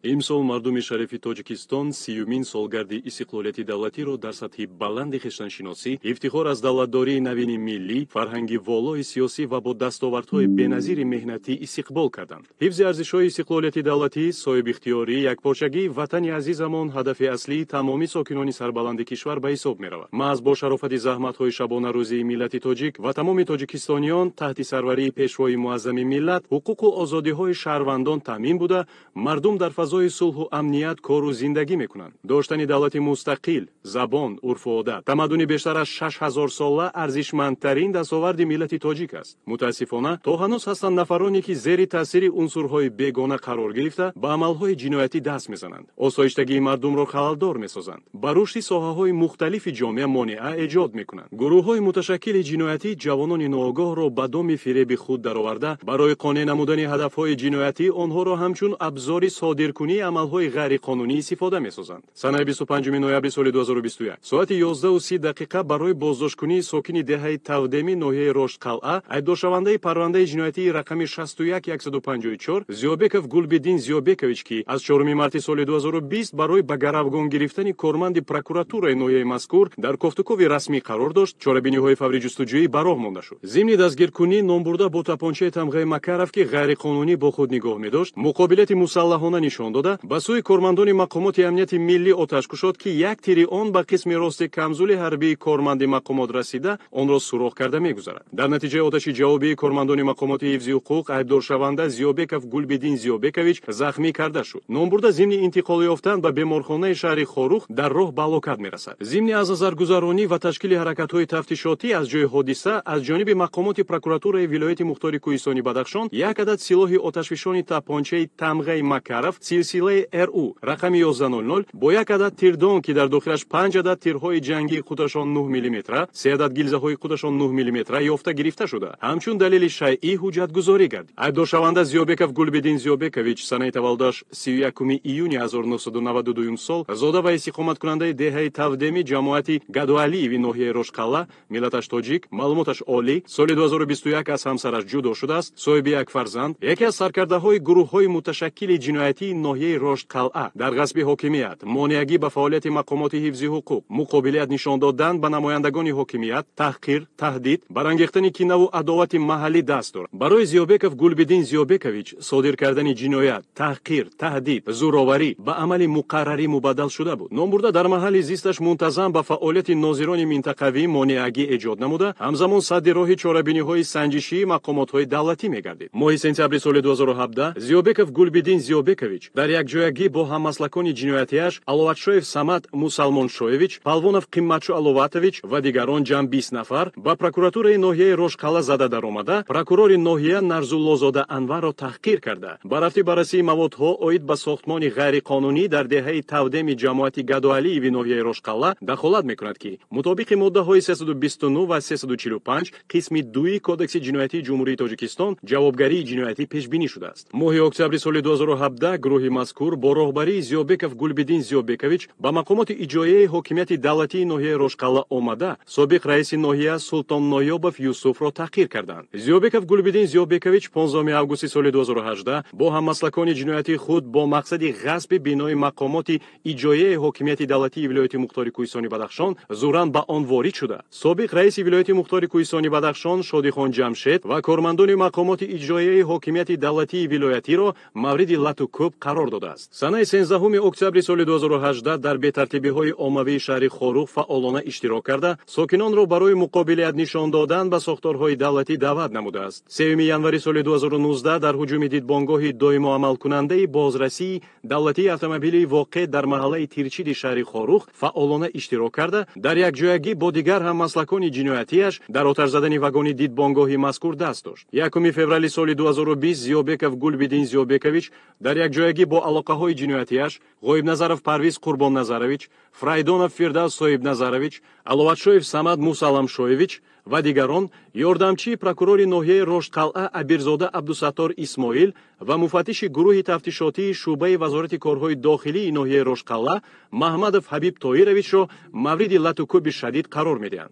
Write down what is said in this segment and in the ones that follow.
имсол мардуми шарифи Тоҷикистон сиюмин солгарди истиқлолияти давлатиро дар сатҳи баланди хештаншиносӣ, ифтихор аз давлатдории навини миллӣ, фарҳанги волои сиёсӣ ва бо дастовардҳои беназири меҳнатӣ истиқбол карданд. ҳифзи арзишҳои истиқлолияти давлатӣ, соҳибихтиёрӣ, якпорчагии ватани азизамон ҳадафи аслии тамоми сокинони сарбаланди кишвар ба ҳисоб меравад. маҳз бо шарофати заҳматҳои шабонарӯзии миллати тоҷик ва тамоми тоҷикистониён таҳти сарварии пешвои муаззами миллат ҳуқуқу озодиҳои шаҳрвандон таъмин буда, мардум дар фазои сулҳу амният кору зиндагӣ мекунанд. доштани давлати мустақил, забон, урфу одат, тамаддуни бештар аз 6000 сола арзишмандтарин дастоварди миллати тоҷик аст. мутаассифона, то ҳанӯз ҳастанд нафароне ки зери таъсири унсурҳои бегона қарор гирифта ба амалҳои ҷиноятӣ даст мезананд, осоиштагии мардумро халалдор месозанд, ба рушди соҳаҳои мухталифи ҷомеа монеа эҷод мекунанд. гурӯҳҳои муташаккили ҷиноятӣ ҷавонони ноогоҳро ба доми фиреби худ дароварда, барои қонеъ намудани ҳадафҳои ҷиноятӣ онҳоро ҳамчун абзори содиркунии амалҳои ғайриқонунӣ истифода месозанд. санаи 25 ноябри соли 2021 соати 11:30 барои боздошткунии сокини деҳаи Тавдеми ноҳияи Рошдқалъа, айбдоршавандаи парвандаи ҷиноятии рақами 61154 Зиёбеков Гулбиддин Зиёбекович ки аз 4 марти соли 2020 барои ба гаравгон гирифтани корманди прокуратураи ноҳияи мазкур дар кофтукови расмӣ қарор дошт, чорабиниҳои фаври ҷустуҷӯӣ ба роҳ монда шуд. зимни дастгиркунӣ номбурда бо тапончаи тамғаи Макаров ки ғайриқонунӣ бо худ нигоҳ медошт, муқобилияти мусаллаҳона нишон дода, ба сӯи кормандони мақомоти амнияти миллӣ оташ кушод ки як тири он ба қисми рости камзули ҳарбии корманди мақомот расида, онро суроғ карда мегузарад. дар натиҷаи оташи ҷавобии кормандони мақомоти ҳифзи ҳуқуқ, айбдоршаванда Зиёбеков Гулбиддин Зиёбекович захмӣ карда шуд. номбурда зимни интиқол ёфтан ба беморхонаи шаҳри Хорух дар роҳ ба ҳалокат мерасад. зимни аз назаргузаронӣ ва ташкили ҳаракатҳои тафтишотӣ аз ҷои ҳодиса аз ҷониби мақомоти прокуратураи вилояти мухтори Кӯҳистони Бадахшон як адад силоҳи оташфишони тапончаи тамғаи Макаров силсилаи РУ рақами 1100 бо як адад тирдон ки дар дохилаш 5 адад тирҳои ҷангии қуташон 9 мм, 3 адад гилзаҳои қуташон 9 мм ёфта гирифта шуда, ҳамчун далели шайъӣ ҳуҷҷатгузорӣ гардид. айбдоршаванда Зиёбеков Гулбиддин Зиёбекович санаи таваллудаш 31 июни 1992 сол, зода ва истиқоматкунандаи деҳаи Тавдеми ҷамоати Гадуалиеви ноҳияи Рошдқалъа, миллаташ тоҷик, маълумоташ олӣ, соли 2021 аз ҳамсараш ҷудо шудааст, соҳиби як фарзанд, яке аз саркардаҳои гурӯҳҳои муташаккили ҷиноятии ноҳияи Рошдқалъа дар ғасби ҳокимият, монеагӣ ба фаъолияти мақомоти ҳифзи ҳуқуқ, муқобилият нишон додан ба намояндагони ҳокимият, таҳқир, таҳдид, барангехтани кинаву адовати маҳаллӣ даст дорад. барои Зиёбеков Гулбиддин Зиёбекович содир кардани ҷиноят, таҳқир, таҳдид, зӯроварӣ ба амали муқаррарӣ мубаддал шуда буд. номбурда дар маҳалли зисташ мунтазам ба фаъолияти нозирони минтақавӣ монеагӣ эҷод намуда, ҳамзамон садди роҳи чорабиниҳои санҷишии мақомотҳои давлатӣ мегардид. моҳи сентябри соли 2017 Зиёбеков Гулбиддин Зиёбекович дар якҷоягӣ бо ҳаммаслакони ҷиноятиаш Аловатшоев Самат Мусалмоншоевич, Палвонов Қимматшо Аловатович ва дигарон ҷамъ 20 нафар ба прокуратураи ноҳияи Рошдқалъа зада даромада, прокурори ноҳия Нарзуллозода Анварро таҳқир карда, ба рафти баррасии маводҳо оид ба сохтмони ғайриқонунӣ дар деҳаи Тавдеми ҷамоати Гадуалиеви ноҳияи Рошдқалъа дахолат мекунад ки мутобиқи моддаҳои 329 ва 345 қисми 2 кодекси ҷиноятии ҷумҳурии Тоҷикистон ҷавобгарии ҷиноятӣ пешбинӣ шудааст. моҳи октябри соли 2017 гурӯҳи мазкур бо роҳбарии Зиёбеков Гулбиддин Зиёбекович ба мақомоти иҷроияи ҳокимияти давлатии ноҳияи Рошдқалъа омада, собиқ раиси ноҳия Султон Ноёбов Юсуфро таҳқир карданд. Зиёбеков Гулбиддин Зиёбекович 15 августи соли 2018 бо ҳаммаслакони ҷиноятии худ бо мақсади ғасби бинои мақомоти иҷроияи ҳокимияти давлатии вилояти мухтори Кӯҳистони Бадахшон зӯран ба он ворид шуда, собиқ раиси вилояти мухтори Кӯҳистони Бадахшон Шодихон Ҷамшед ва кормандони мақомоти иҷроияи ҳокимияти давлатии вилоятиро мавриди лату кӯб қарор додааст. санаи 13 октябри соли 2018 дар бетартибиҳои оммавии шаҳри Хорух фаъолона иштирок карда, сокинонро барои муқобилият нишон додан ба сохторҳои давлатӣ даъват намудааст. 3 январи соли 2019 дар ҳуҷуми дидбонгоҳи доимо амалкунандаи бозрасии давлатии автомобилии воқеъ дар маҳаллаи Тирчиди шаҳри Хорух фаъолона иштирок карда, дар якҷоягӣ бо дигар ҳаммаслакони ҷиноятиаш дар оташ задани вагони дидбонгоҳи мазкур даст дошт. 1 феврали соли 2020 Зиёбеков Гулбиддин Зиёбекович дар якҷоягӣ бо алоқаҳои ҷиноятиаш Ғоибназаров Парвиз Қурбонназарович, Фрайдонов Фирдавс Соҳибназарович, Аловатшоев Самад Мусалламшоевич و دیگران یاردمچی پروکورور ناحیه رشدقلعه ابیرزاده عبدالستار اسماعیل و مفتش گروه تفتیشاتی شعبه وزارت کارهای داخلی ناحیه رشدقلعه محمدов حبیب طاهرویچ را مورد لطوکوب شدید قرار میدهند.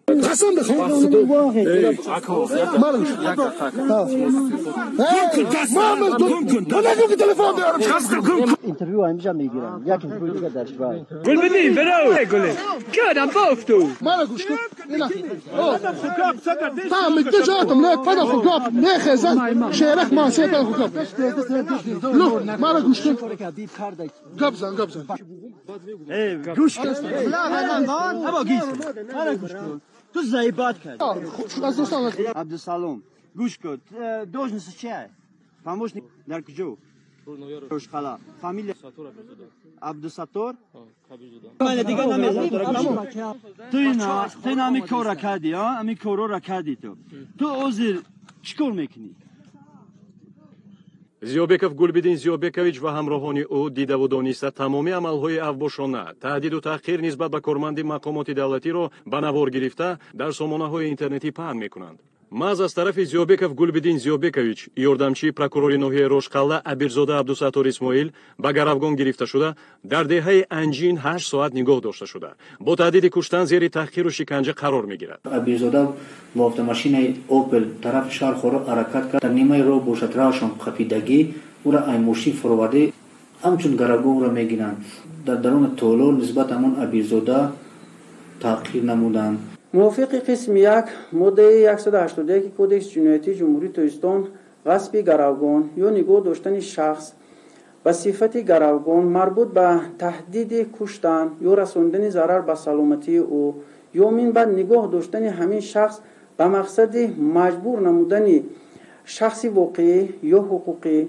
اینترویو همینجا میگیرن. یک اینترویو دیگه در شبای. گل بدین برو گل. کردم بافتو. ما گوش کن. اینا. تام تجاتم نه پدا خواب نه خزن. شهرک ما سه پدا خواب. لو ما گوش کن. گبزن. گوش کن. اما گیس. ما گوش کن. تو زیبات کرد. از دوستان عبدالسلام. گوش کن. دوجنس چیه؟ فهموش در کجا؟ رشدقلعه. فامیل عبدالستار. من دیگه نمی‌دونم. تو نمی کار کردی ها؟ امی کارو را کردی تو عذر چیکار میکنی؟ زیابکов گلبدین زیابکович و همراهان او دیده و دانسته تمامی عملهای افباشانه تهدید و تحقیر نسبت به کارمند مقامات دولتی را به نوار گرفته در سامانه‌های اینترنتی پهن میکنند. محض از طرف زیابکов گلبدین زیابکович یاردمچی پروکورور ناحیه رشدقلعه ابیرزاده عبدالستار اسماعیل به گروگان گرفته شده در دهه انجین 8 ساعت نگاه داشته شده با تهدید کشتن زیر تحقیر و شکنجه قرار میگیرد. ابیرزاده با автомашинаи اوپل طرف شهر خورا حرکت کرد. در نیمه رو باشد راهشان قپیدگی او را ایموشی فرورده همچون گروگان را میگیرند. در درون طولو نسبت همون ابیرزاده تحقیر نمودند. موافق قسم 1 ماده 181 کدکس جنایتی جمهوری تاجیکستان غصب گروگان یا نگاه داشتن شخص به صفت گروگان مربوط به تهدید کشتن یا رساندن ضرر به سلامتی او یا من بعد نگاه داشتن همین شخص به مقصد مجبور نمودن شخصی واقعی یا حقوقی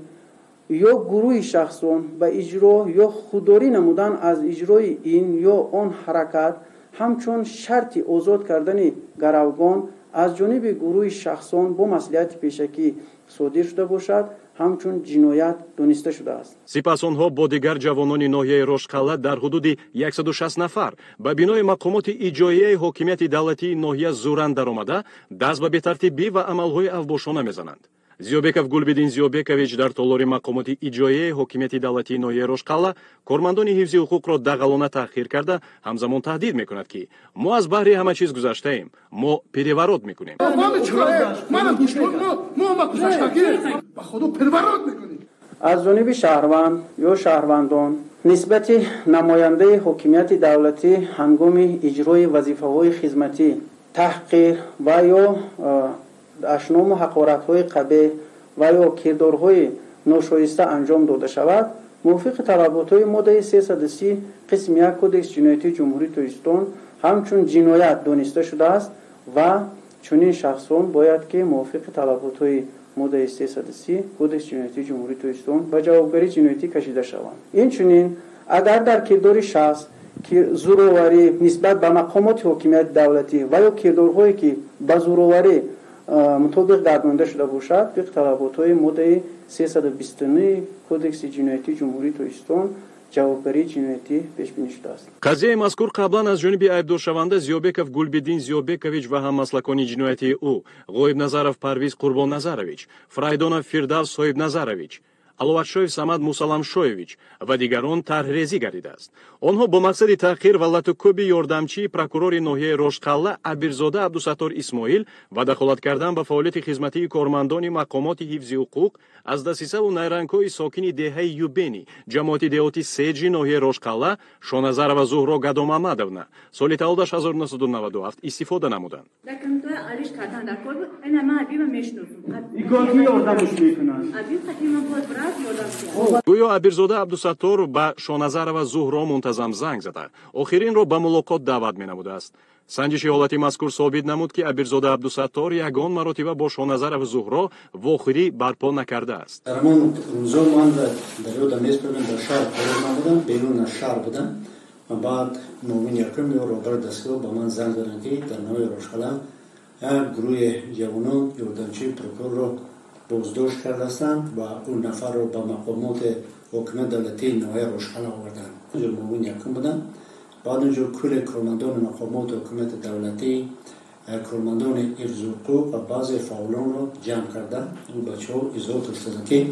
یا گروه شخصان به اجرا یا خودداری نمودن از اجرای این یا آن حرکت همچون شرط آزاد کردن گروگان از جانب گروه شخصان با مصلحت پیشکی صادر شده باشد همچون جنایت دانسته شده است. سپس آنها با دیگر جوانان ناحیه رشدقلعه در حدود 160 نفر به بنای مقامات اجرایی حاکمیت دولتی ناحیه زورند درآمده دست به بی‌ترتیبی و عملهای افباشانه میزنند. زیابکов گلبدین زیابکович در تالار مقامات اجرایی حاکمیت دولتی ناحیه رشدقلعه کارمندان حفظ حقوق را دغلانه تحقیر کرده همزمان تهدید میکند که ما از بحر همه چیز گذشته ایم، ما پیرورود میکنیم. از جانب شهروند یا شهروندان نسبت نماینده حاکمیت دولتی هنگام اجرای وظیفه‌های خدمتی تحقیر و یا اشنام و حقارت‌های قبیح و یا کردارهای ناشایسته انجام داده شود موافق طلبات‌های ماده 330 قسم 1 کدکس جنایتی جمهوری تاجیکستان همچون جنایت دانسته شده است و چنین شخصان باید که موافق طلبات‌های ماده 330 کدکس جنایتی جمهوری تاجیکستان به جوابگری جنایتی کشیده شوند. این چنین اگر در کردار شخص که زورآوری نسبت به مقامات حاکمیت دولتی و یا کردارهایی که به زورآوری مطابق گردانده شده باشد به طلبات‌های ماده 329 کدکس جنایتی جمهوری تاجیکستان جوابگری جنایتی پیش بینی شده است. قضیه مذکور قبلا از جانب ایبدارشونده زیابکov گلبدین زیابکович و هممسلکان جنایتی او غویبنظرов پرویز قربوننظرویچ، فرایدونов فردوس صاحبنظرویچ، аловатшоев самад мусаламшоевич ва дигарон тарҳрезӣ гардидааст. онҳо бо мақсади таҳқир ва латукӯби ёрдамчии прокурори ноҳияи рӯшқалла абирзода абдусаттор исмоил ва дахолат кардан ба фаъолияти хизматии кормандони мақомоти ҳифзи ҳуқуқ аз дастисаву найрангҳои сокини деҳаи юбени ҷамоати деҳоти седжи ноҳияи рӯшқалла шоназарова зуҳро гадомаҳмадовна соли тавлидаш 1997 истифода намуданд. гӯё абирзода абдусаттор ба шоназарова зуҳро мунтазам занг зада охиринро ба мулоқот даъват менамудааст. санҷиши ҳолати мазкур собит намуд ки абирзода абдусаттор ягон маротиба бо шоназаров зуҳро вохирӣ барпо накардааст. дар ҳамон рӯзо ман дар ёдам меспарам дар шаҳр корор намудам, берун аз шаҳр будам ва баъд муовин якум ё роҳбари дастгоҳ ба ман занг заданд ки дар навои Рӯшқалла як гурӯҳи ҷавонон ёрдамчии прокурорро боздошт кардаастанд ва он нафарро ба мақомоти ҳокимияти давлатии ноҳияи Рӯшқалла оварданд. муовин якум будам. баъд онҷо кулли кормандони мақомоти ҳокимияти давлатӣ کارمندان حفظ حقوق و بعض فعالان را جمع کرده و بچه ها اظهار کردند که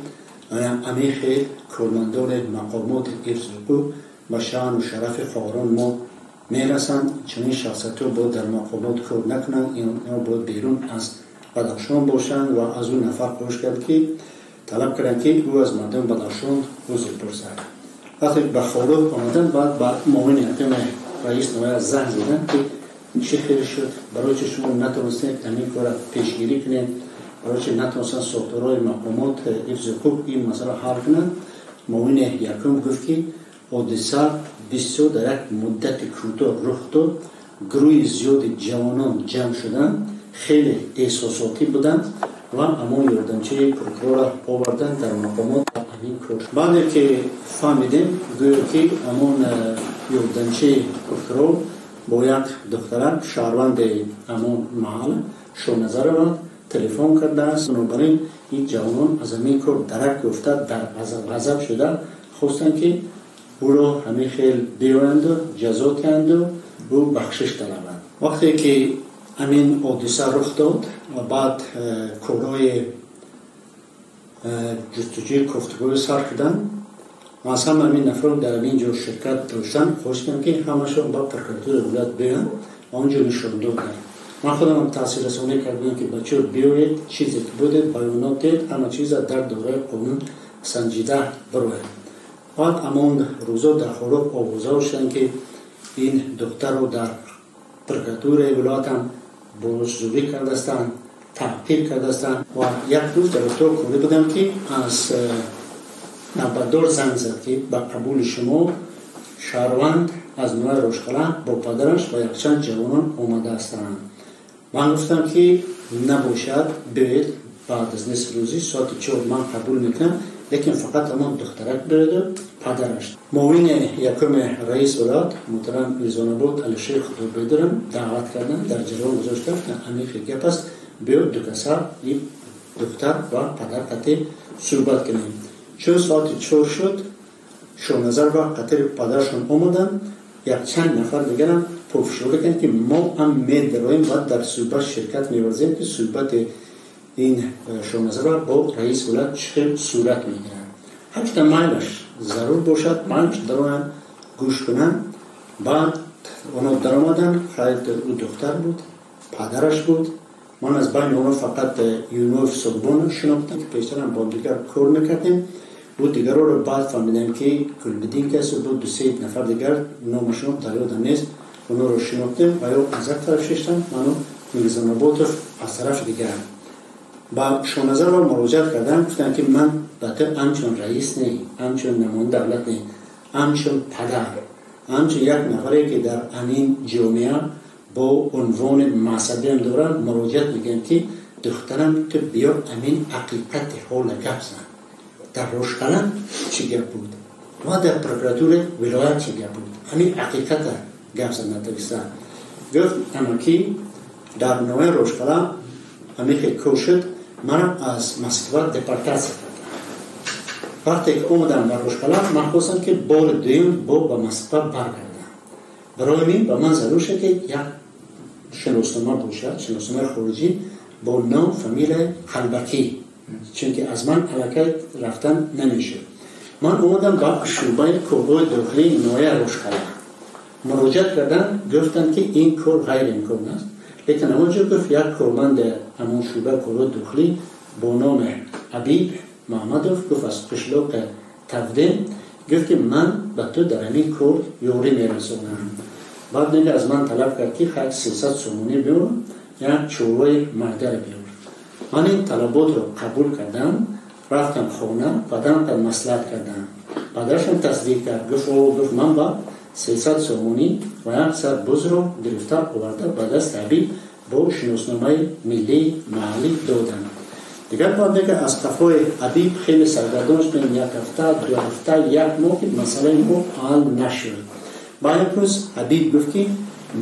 عمیق کارمندان مقامات حفظ حقوق به شأن و شرف فعالان ما میرسند. چنین شخصیت ها باید در مقامات کار نکنند، اینا باید بیرون از بدخشان باشند و از اون نفر خواهش کرد که طلب کردند که او از مردم بدخشان روزی پرسد. وقتی به خارج آمدن بعد با معاون حکم رئیس نماینده زنگ زدن که چه خیر شد، برای چه شما نتونستید همین کار پیشگیری کنید، برای چه نتونستن ساختارهای مقامات حفظ حقوق این مسئله حل کنند. معاون یکم گفت که حادثه بسیار در یک مدت کوتاه رخ داد، گروه زیاد جوانان جمع شدند، خیلی احساساتی بودند و اما یاردمچه پروکرور آوردن در مقامات همین کار. بعد که فهمیدیم گویا که امان یاردمچه پروکرور با یک دخترک شهروند امان محل شونظر را تلفن کرده است. بنابراین این جوانان از همین کار درک افتاد، در غضب شده، خواستند که او را همین خیلی بیایند و جزا کنند و او بخشش طلبند. وقتی که همین حادثه رخ داد و بعد کارهای جستجوی گفتگوی سر کردن و از همین نفران در اینجا شرکت داشتن خواهش کردم که همشون با پرکراتور ولایت بیان و آنجا نشان دادن. من خودم تحصیل رسانی کردم که بچه بیایید چیزی که بوده بیانات دید، همه چیز در دوره قانون سنجیده بروید. بعد امان روزا در خارج آوازه شدن که این دختر رو در پرکراتور ولایت هم بازجویی کرده استند، تعقیب کرده استند و یک روز در اتاق کنده بودم که از نوبتدار زنگ زد که به قبول شما شهروند از نوع روشقلم با پدرش و یک چند جوانان آمده هستند. من گفتم که نباشد، بیایید بعد از نصف روزی ساعت 4 من قبول میکنم، لیکن فقط امان دخترک برد و پدرش. معاون یکم رئیس ولایت محترم میزان‌آباد علی شیخ خدابیدرم دعوت کردن، در جریان گذاشتن که عمیق گپ است، بیاید دو کسر این دختر و پدر قطع صحبت کنیم. چون ساعت 4 شد شونظر و قطع پدرشون آمدن، یک چند نفر دیگر هم پرفشاری کردن که ما هم می‌درویم و در صحبت شرکت می‌ورزیم که صحبت این شونظر با رئیس ولایت چه صورت می‌گیرد. هرچه مایلش ضرور باشد من دارم گوش کنم. بعد اونا در آمدن، خیلی او دختر بود، پدرش بود. من از بین اونا فقط یونوف سلبون شناختم که پیشترم با دیگر کار میکردیم. بود دیگر رو بعد فهمیدم که کلبدین کسی بود، 2-3 نفر دیگر نامشون در یادم نیست، اونا رو شناختیم و یا از یک طرف ششتم منو میزان‌آباد از طرف دیگر. با شونظر رو مراجعت کردم، گفتن که من بطور همچون رئیس نی، همچون نماینده دولت نی، همچون پدر، همچون یک نفری که در همین جامعه با عنوان مذهبی هم دارم مراجعت میگم که دخترم تو بیا همین حقیقت حال گپ زن. در روشقلم چی گپ بود و در پروکراتور ولایت چی گپ بود، همین حقیقت گپ زن نتویستن. گفت اما که در نوع روشقلم همین که کوشد من از مسکو دپارتاسیون کردم. وقتی که اومدم در روشقلم من خواستم که بار دویم با مسکو برگردم. برای این به من ضرور شد که یک شناسنامه باشد، شناسنامه خارجی با نام فامیل خلبکی، چون که از من علاقه رفتن نمیشه. من اومدم با شعبه کارهای داخلی نوع روشقلم مراجعت کردم، گفتن که این کار غیر امکان است. لیکن همونجا گفت یک کارمند همون شعبه کارهای داخلی با نام حبیب محمدوف گفت از قشلاق تقدیم، گفت که من به تو در همین کار یاری میرسونم. بعد دیگه از من طلب کرد که خیلی 300 سومونی بیار یا چوبای معده رو بیار. من این طلبات رو قبول کردم، رفتم خونه، پدرم تا مصلحت کردم. پدرشم تصدیق کرد، گفت من با 300 سومونی و یک سر بز رو گرفتار آورده بعد از حبیب با شناسنامه ملی محلی دادن. دیگر بعد دیگه از قفای حبیب خیلی سرگردان شدیم، یک هفته، 2 هفته، 1 ماه که مسئله ما حل نشد. بعد روز حبیب گفت که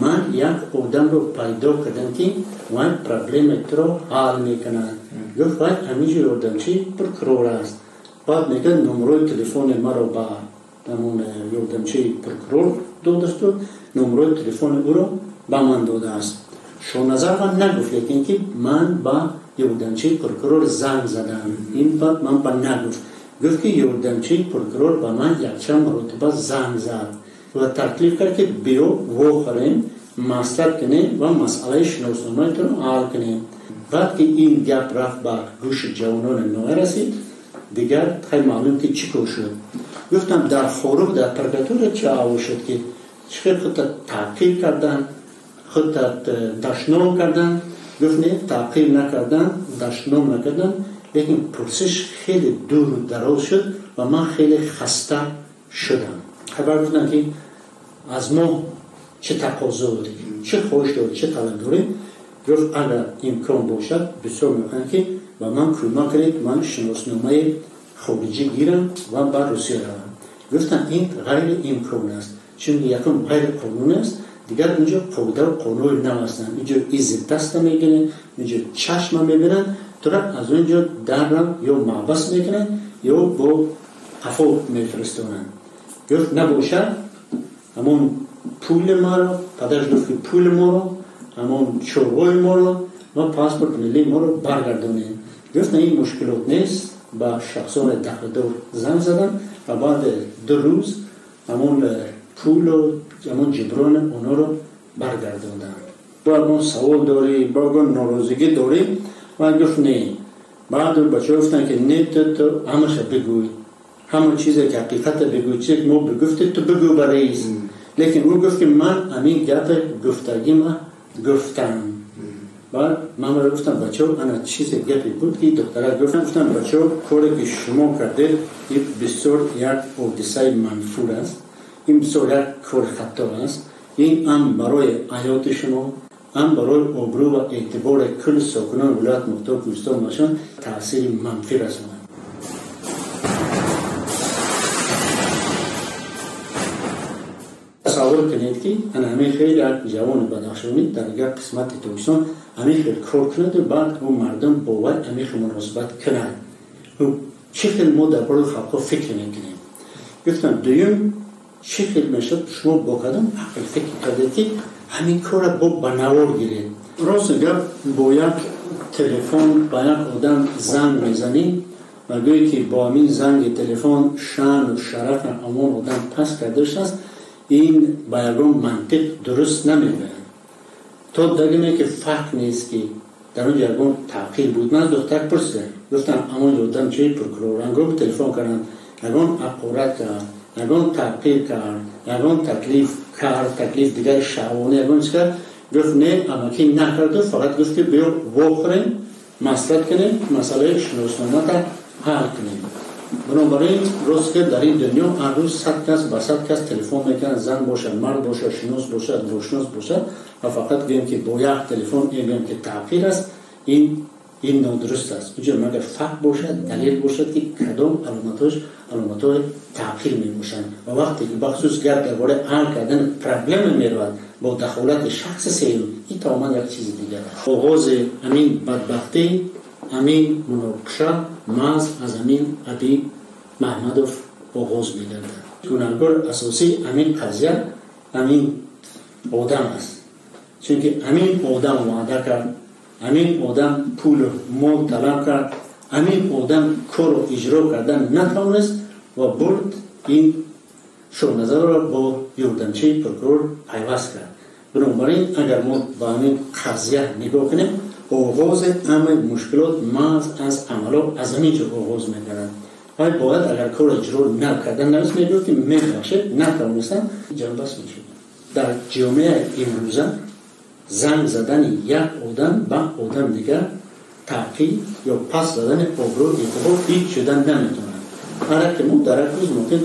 من یک آدم رو پیدا کردم که وان پرابلم رو حل میکنه. گفت وای همیشه یاردمچی پروکرور است. بعد میگه نمره تلفن ما رو با همون یاردمچی پروکرور داده است، نمره تلفن او رو به من داده است. شونظر من نگفت، لیکن که من با یوردمچی پرکرور زنگ زدم. این بعد من با نگفت، گفت که یوردمچی پرکرور با من یک چند مرتبه زنگ زد و تکلیف کرد که بیو وخوریم مصرف کنیم و مسئله شناسنامه رو حل کنیم. بعد که این گپ رفت با گوش جوانان نوع رسید، دیگر خیلی معلوم که چی کار شد. گفتم در خروج در پرکاتور چه آوا شد که چه خودت تعقیب کردن، خودت دشنام کردن. گفت نه، تعقیب نکردن، دشنام نکردن، لیکن پرسش خیلی دور و دراز شد و من خیلی خسته شدم. خبر بودن که از ما چه تقاضا داریم، چه خواهش داریم، چه طلب داریم. گفت اگر امکان باشد بسیار میخواهم که و من کمک کنید من شناسنامه خارجی گیرم و بر روسیه روم. گفتن این غیر امکان است، چون یکم غیر قانون است. دیگر اینجا قاعده و قانون نهستن، اینجا ایزی دست میگیرن، اینجا چشم میبینن، طرف از اونجا درم یا محبس میکنن یا با قفا میفرستونن. گفت نباشد همون پول ما رو، پدرش گفت که پول ما رو، همون چوبای ما رو و پاسپورت ملی ما رو برگردونیم. گفت این مشکلات نیست. با شخصان دخلدار زنگ زدن و بعد 2 روز همون پول و همون جبران اونا رو برگردوندن. با ما سوال داری، با ما ناراضگی داری. و گفت نه. بعد بچه گفتن که نه تو همش بگوی، همون چیزی که حقیقت بگوی، چیزی که ما بگفتی تو بگو برایز. لیکن او گفت که من همین گپ گفتگی ما گفتم. بعد من رو گفتم بچه ها انا چیز گپی بود که دکتره گفتم بچه ها کاری که شما کرده این بسیار یک حادثه منفور است، این بسیار یک کار خطا است. این هم برای حیات شما، هم برای آبرو و اعتبار کل ساکنان ولایت مختار کوهستان باشند تاثیر منفی رساند. تصور کنید که همه خیلی جوان بدخشانی در یک قسمت تویستان همه خیلی کار کنند و بعد اون مردم باید همه خیلی مناسبت کنند. چه خیلی ما در برای خلقا فکر میکنیم. گفتم دویم چه خیلی میشد شما با کدام عقل فکر کردید که همین کار با بنوار گیرید. راست گفت با یک تلفن با یک آدم زنگ میزنید و گویی که با همین زنگ تلفن شان و شرف امان آدم پس کردش است. این با یکم منطق درست نمیبینه. تو دگمه که فرق نیست که در اون یکم تحقیل بود. من دختر پرسیدم گفتم اما یادم چه پرکروران گفت تلفن کردن یکم اقارت کرد، یکم تحقیل کرد، یکم تکلیف کرد، تکلیف دیگر شعبانه یکم کرد. گفت نه اما که نکرده، فقط گفت که بیا وخوریم مصرف کنیم مسئله شناسنامه تا حل کنیم. بنابراین روز که در این دنیا هر روز 100 کس با 100 کس تلفن میکنن، زن باشد، مرد باشد، شناس باشد، روشناس باشد و فقط بگیم که با یک تلفن بگیم که تغییر است، این نادرست است. بجای مگر فقط باشد، دلیل باشد که کدام علامت‌های تغییر میباشند و وقتی که بخصوص گرد درباره حل کردن پرابلم میرود با دخالت شخص سیل، این تماما یک چیز دیگر است. آغاز همین بدبختی، همین مناقشه محض از همین ابی محمدوف آغاز می‌گردد. گناهکار اساسی همین قضیه همین آدم است، چون که همین آدم وعده کرد، همین آدم پول مال طلب کرد، همین آدم کار و اجرا کردن نتوانست و برد این شونظر را با یوردمچی پرکرور پیوست کرد. بنابراین اگر ما با همین قضیه نگاه کنیم، آغاز همه مشکلات محض از عملات از همینجا آغاز می‌گردد. ولی باید اگر کار اجرا نکردن نویس میگوید که می‌بخشه نتوانستن جنبست میشه. در جامعه امروزه زنگ زدن یک آدم به آدم دیگر تعقیب یا پس زدن آبرو اعتبار هیچ شدن نمیتونن. هر که ما در یک روز ممکن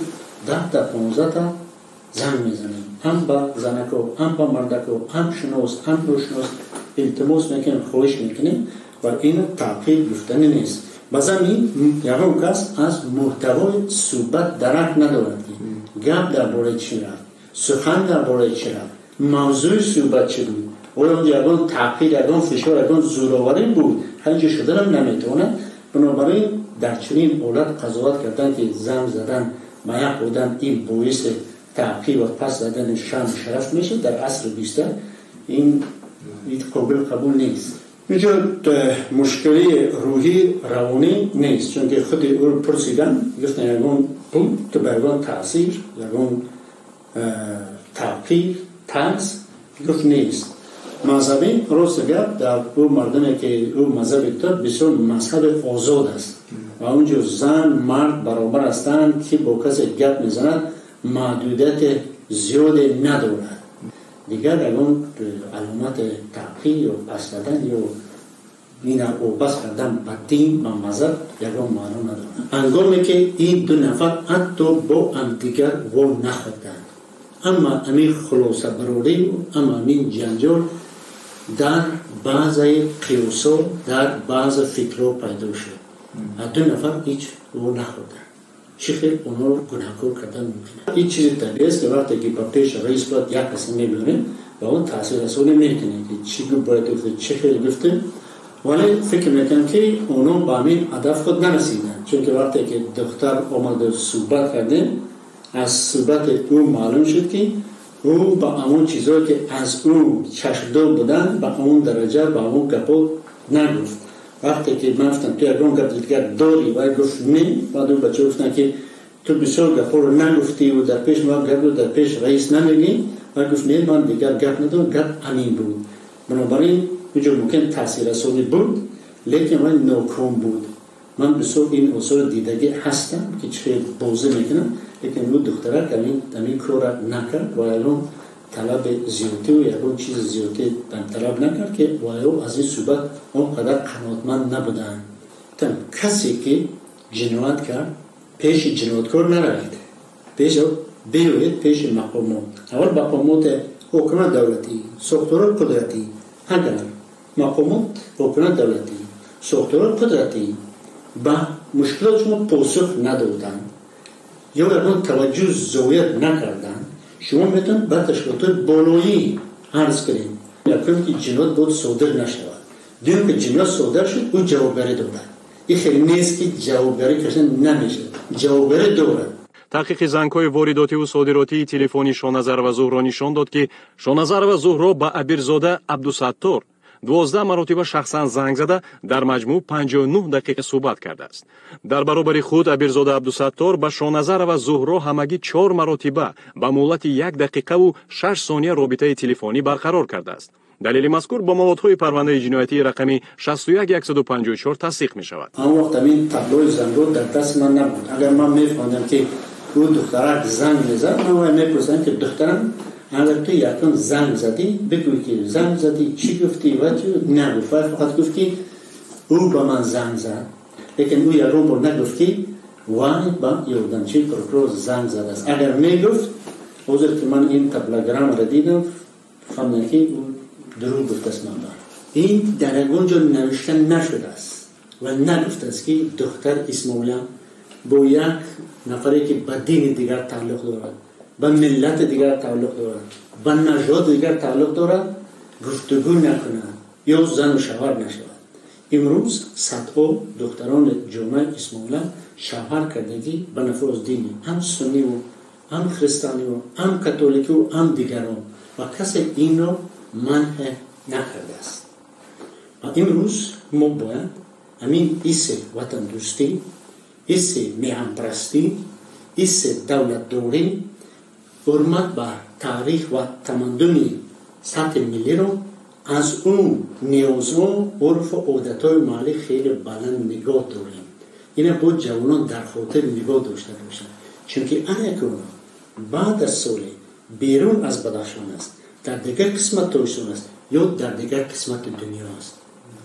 10 تا 15 تا زنگ میزنیم، هم با زنکو، هم با مردکو، هم شناس، هم روشناس التماس میکنیم، خواهش میکنیم و این تعقیب گفتنی نیست. بازم یکم کس از محتوای صحبت درک ندارد که گپ درباره چی رفت، سخن درباره چی رفت، موضوع صحبت چی بود. اون یکم تعقیب، یکم فشار، یکم زوراوری بود، هیچ شدن نمیتونه. بنابراین در چنین حالت قضاوت کردن که زنگ زدن با یک آدم این باعث تعقیب و پس زدن شان شرف میشه در عصر 20 این این قابل نیست. اینجا مشکلی روحی روانی نیست، چون که خود او رو پرسیدن گفتن یکون بود که برگان تاثیر یکون تحقیر ترس گفت نیست. مذهبی راست گفت در او مردمی که او مذهبی داد بسیار مذهب آزاد است و اونجا زن مرد برابر هستند که با کسی گپ میزند محدودیت زیاد ندارد. دیگر اون علامت تحقیر یا پس دادن یا این او بس کردن با دین و مذهب یکون معلوم ندارد. انگامی که این دو نفر حتی با هم دیگر و نخوردند، اما امین خلاصه براری و اما امین جنجال در بعض قیوسا در بعض فکرها پیدا شد. دو نفر هیچ و نخوردند. چی خیلی اونا رو گناهکار کردن ممکنه. این چیز طبیعی است که وقتی که با پیش رئیس باید یک کسی میبینه و اون تاثیر رسانی میکنه که چی باید گفته چی خیلی گفته، ولی فکر میکنم که اونا با همین هدف خود نرسیدن، چون که وقتی که دختر آمده صحبت کرده از صحبت او معلوم شد که او با همون چیزایی که از او چشمدار بودن با اون درجه با اون گپا نگفت. وقتی که من گفتم تو یکون گپ دیگر داری و گفت نه، بعد اون بچه گفتن که تو بسیار گپا رو نگفتی و در پیش ما گپ رو در پیش رئیس نمیگی و گفت نه من دیگر گپ ندارم، گپ همین بود. بنابراین اینجا ممکن تاثیر رسانی بود لیکن من ناکام بود. من بسیار این اصول دیدگی هستم که چه بازی میکنم، لیکن اون دختره که همین کار نکرد و الان طلب زیادی و یکون چیز زیادی طلب نکرد که و الان از این صحبت اونقدر قناعتمند نبودن. کسی که جنایت کرد پیش جنایتکار نروید، پیش بیاید پیش مقامات. اول مقامات حکومت دولتی، ساختارات قدرتی. اگر مقامات حکومت دولتی، ساختارات قدرتی با مشکلات شما پاسخ ندادن یا اون توجه زاویه نکردن، شما میتون با تشکیلات بالایی عرض کنید یکم که جنایت بود صادر نشود. دیدیم که جنایت صادر شد اون جوابگری دارد. این خیلی نیست که جوابگری کشن نمیشه، جوابگری دارد. تحقیق زنگ‌های وارداتی و صادراتی تلفنی شاهنظر و زهرا نشان داد که شاهنظر و زهرا با ابیرزاده عبدالستار 12 مرتبه شخصا زنگ زده در مجموع 59 دقیقه صحبت کرده است. در برابر خود ابیرزاده عبدالستار با شاهنظر و زهرا همگی 4 مرتبه با مهلت 1 دقیقه و 6 ثانیه رابطه تلفنی برقرار کرده است. دلیل مذکور با موادهای پرونده جنایتی رقمی 61154 تصدیق می شود. آن وقت این تابلوی زنگ در دست من نبود. اگر من می‌فهمیدم که او دخترک زنگ میزد، من می‌پرسیدم که دخترم اگر تو یکم زنگ زدی بگوی که زنگ زدی چی گفتی و تو نگفت، فقط گفت که او با من زنگ زد، لیکن او یارو با نگفت که وای با یاردمچی پروکرور زنگ زده است. اگر میگفت حضور که من این تبلگرام را دیدم فهمیدم که او دروغ گفته است. این در اونجا نوشته نشده است و نگفته است که دختر اسماعیل با یک نفری که با دین دیگر تعلق دارد، با ملت دیگر تعلق دارد، با نژاد دیگر تعلق دارد گفتگو نکند یا زن و شوهر نشود. امروز صدها دختران جامعه اسماعیل شوهر کردگی به نفوذ دینی، هم سنی و هم خریستانی و هم کاتولیکی و هم دیگران و کسی این را منع نکرده است. و امروز ما باید همین ایسه وطن دوستی، ایسه میهن پرستی، ایسه دولت داری، حرمت بر تاریخ و تمدن سطح ملی رو از اون نیازها عرف و عادتهای محلی خیلی بلند نگاه داریم. اینه بود جوانان در خاطر نگاه داشته باشن، چون که اگر بعد از سال بیرون از بدخشان است، در دیگر قسمت تایستان است یا در دیگر قسمت دنیا است،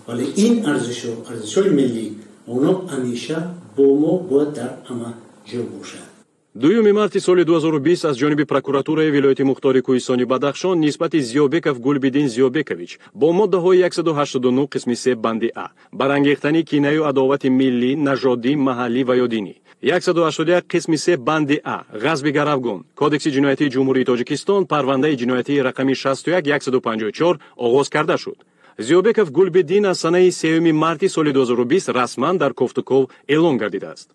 ولی این ارزش‌های ملی اونا همیشه با ما باید در همه جا باشد. 2 марти соли 2020 аз ҷониби прокуратураи вилояти мухтори кӯҳистони Бадахшон нисбати Зиёбеков Гулбидин Зиёбекович бо моддаҳои 189 қисми 3 банди А барангехтани кинаю адовати миллӣ, нажодӣ, маҳаллӣ ва ё динӣ, 181 қисми 3 банди А ғазби гаравгон Кодекси ҷиноятии Ҷумҳурии Тоҷикистон парвандаи ҷиноятии рақами 61154 оғоз карда шуд. Зиёбеков Гулбидин аз санаи 3 марти соли 2020 расман дар Кофтуков эълон гардидааст.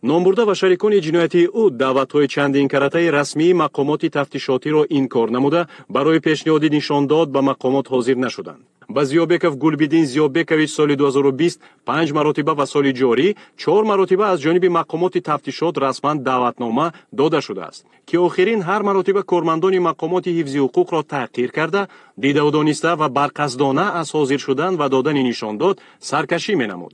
номбурда ва шарикони ҷиноятии ӯ даъватҳои чандин каратаи расмии мақомоти тафтишотиро инкор намуда, барои пешниҳоди нишондод ба мақомот ҳозир нашуданд. ба Зиёбеков Гулбидин Зиёбекович соли 2020 5 маротиба ва соли ҷорӣ 4 маротиба аз ҷониби мақомоти тафтишот расман даъватнома дода шудааст, ки охирин ҳар маротиба кормандони мақомоти ҳифзи ҳуқуқро таҳқир карда, дидаву дониста ва барқасдона аз ҳозир шудан ва додани нишондод саркашӣ менамуд.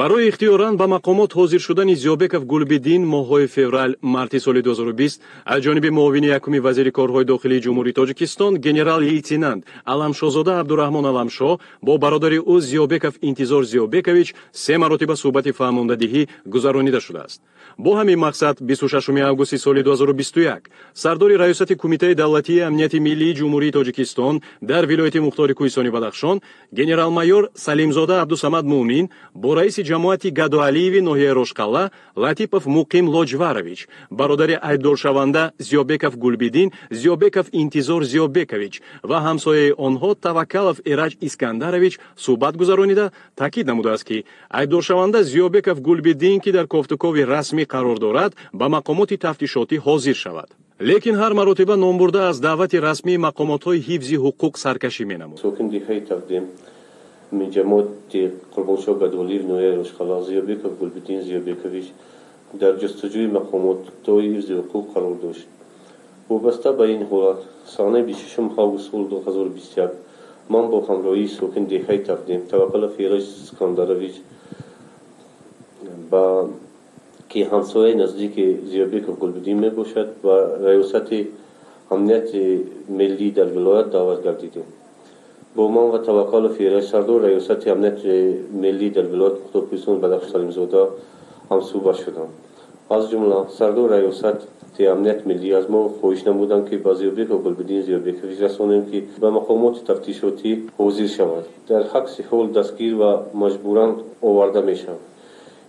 барои ихтиёран ба мақомот ҳозир шудани Зиёбеков Гулбидин моҳҳои феврал-марти соли 2020 аз ҷониби муовини якуми вазири корҳои дохилии ҷумҳурии Тоҷикистон генерал-лейтенант Аламшозода Абдураҳмон Аламшо бо бародари ӯ Зиёбеков Интизор Зиёбекович 3 маротиба суҳбати фаҳмондадиҳӣ гузаронида шудааст. бо ҳамин мақсад 26 августи соли 2021 сардори раёсати Кумитаи давлатии амнияти миллии ҷумҳурии Тоҷикистон дар вилояти Мухтори Кӯҳистони Бадахшон генерал-майор Салимзода Абдусамад Муъмин бо раиси ҷамоати Гадоалиеви ноҳияи Рошқалла Латипов Муқим Лоҷварович, бародари айбдоршаванда Зиёбеков Гулбидин Зиёбеков Интизор Зиёбекович ва ҳамсояи онҳо Таваккалов Эраҷ Искандарович суҳбат гузаронида таъкид намудааст, ки айбдоршаванда Зиёбеков Гулбидин, ки дар кофтукови расмӣ қарор дорад, ба мақомоти тафтишотӣ ҳозир шавад. лекин ҳар маротиба номбурда аз даъвати расмии мақомотҳои ҳифзи ҳуқуқ саркашӣ менамуд. جماعت قربانشاه گدوالی نوعی روشخلا زیابکov گلبدین زیابکویچ در جستجوی مقامات توی حفظ حقوق قرار داشت. وابسته به این حالت سال 26 آگوست 2021 من با همراهی ساکن دهه تقدیم توکل فیراج اسکندرویچ با که همسایه نزدیک زیابکov گلبدین می باشد و ریاست امنیت ملی در ولایت دعوت گردیدیم. با من و توکل فیراج سردار ریاست امنیت ملی در ولایت مختار کوهستان بدخش سلیمزاده هم صحبت شدم. از جمله سردار ریاست امنیت ملی از ما خواهش نمودند که با زیابکov گلبدین زیابکویچ رسانیم که به مقامات تفتیشاتی حاضر شود. در عکس حال دستگیر و مجبوراً آورده می شود.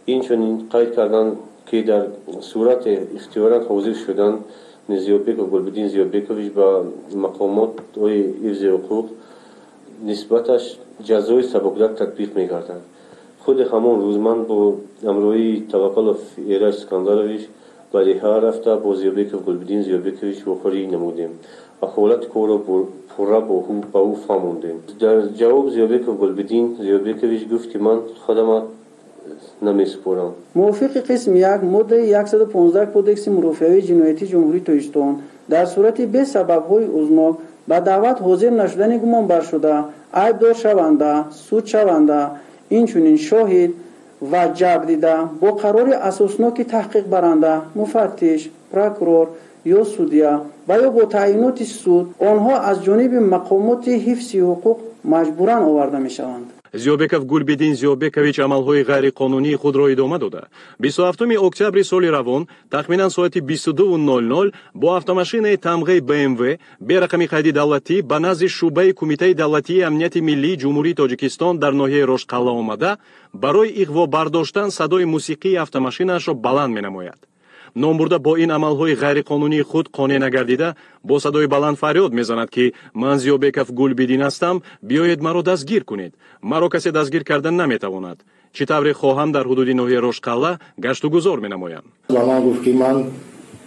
این چنین قید کردند که در صورت اختیاراً حاضر شدن زیابکov گلبدین زیابکویچ با مقامات حفظ حقوق نسبتش جزای سبکتر تطبیق می‌گردد. خود همان روز من با همراهی توکل ایراج اسکندرویچ به دهه رفته با زیابکov گلبدین زیابکویچ واخوری نمودیم و حالت کار را پورا با او فهماندیم. در جواب زیابکov گلبدین زیابکویچ گفت که من خدمت نمی‌سپارم. موافق قسم 1 ماده 115 کودکس مرافعه جنایتی جمهوری توجیستان در صورت به سبب‌های عظماک با دعوت حاضر نشدن گمان بر شده عیبدار شونده سود شونده اینچنین شاهد و جبر دیده با قرار اساسناک تحقیق برنده مفتش پروکورور یا سودیا و یا با تعیینات سود آنها از جانب مقامات حفظ حقوق مجبوراً آورده می شوند. Зиёбеков Гулбидин Зиёбекович амалҳои ғайриқонунии худро идома дода 27 октябри соли равон тахминан соати 22:00 бо автомашинаи тамғаи BMW бе рақами қайди давлатӣ ба назди шуъбаи Кумитаи давлатии амнияти миллии ҷумҳурии Тоҷикистон дар ноҳияи Рошқалла омада барои иғво бардоштан садои мусиқии автомашинаашро баланд менамояд. номбурда бо ин амалҳои ғайриқонунии худ қонеъ нагардида бо садои баланд фарёд мезанад, ки ман Зиёбеков Гулбидин ҳастам, биёед маро дастгир кунед. маро касе дастгир карда наметавонад. чӣ тавре хоҳам дар ҳудуди ноҳияи Рошқалла гашту гузор менамоям. ба ман гуфт ки ман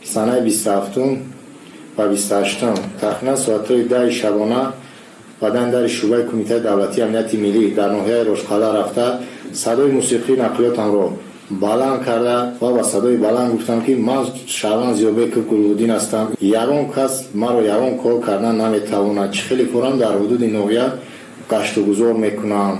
санаи 27 ва 28 тахминан соатҳои 10 шабона ба дандари шуъбаи Кумитаи давлатии амнияти миллӣ дар ноҳияи Рошқалла рафта садои мусиқии нақлиётамро баланд карда ва ба садои баланд гуфтам ки ман шаҳрванд Зиёбеков Гулбидин ҳастам. ягон кас маро ягон кор кардан наметавонад. чӣ хеле форам дар ҳудуди ноҳия гашту гузор мекунам.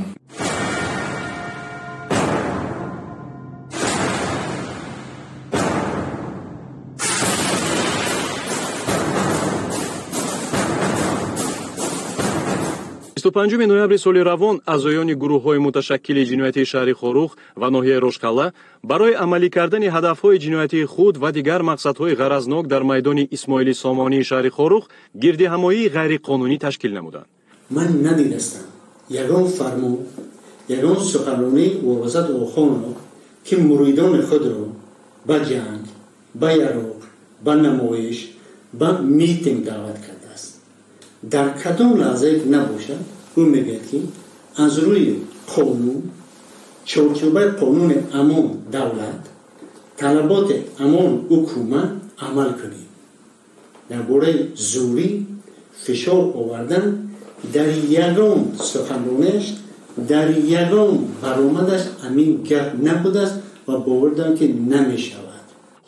25 ноябри соли равон аъзоёни гурӯҳҳои муташаккили ҷиноятии шаҳри Хорух ва ноҳияи Рошқалла барои амалӣ кардани ҳадафҳои ҷиноятии худ ва дигар мақсадҳои ғаразнок дар майдони Исмоили Сомонии шаҳри Хорух гирдиҳамоии ғайриқонунӣ ташкил намуданд. ман надидастам ягон фармон ягон суханронӣ вобаста охонро ки муридони худро ба ҷанг ба яроқ ба намоиш ба митинг даъват кардааст. дар кадом лаҳзае набошад ӯ мегӯяд ки аз рӯи қонун чорчӯбаи қонуни амон давлат طلبات امان حکومت عمل کنیم. درباره زوری فشار آوردن در یگان سخنرانیش در یگان برآمدش همین گپ نبوده است و باور دارم که نمی شود.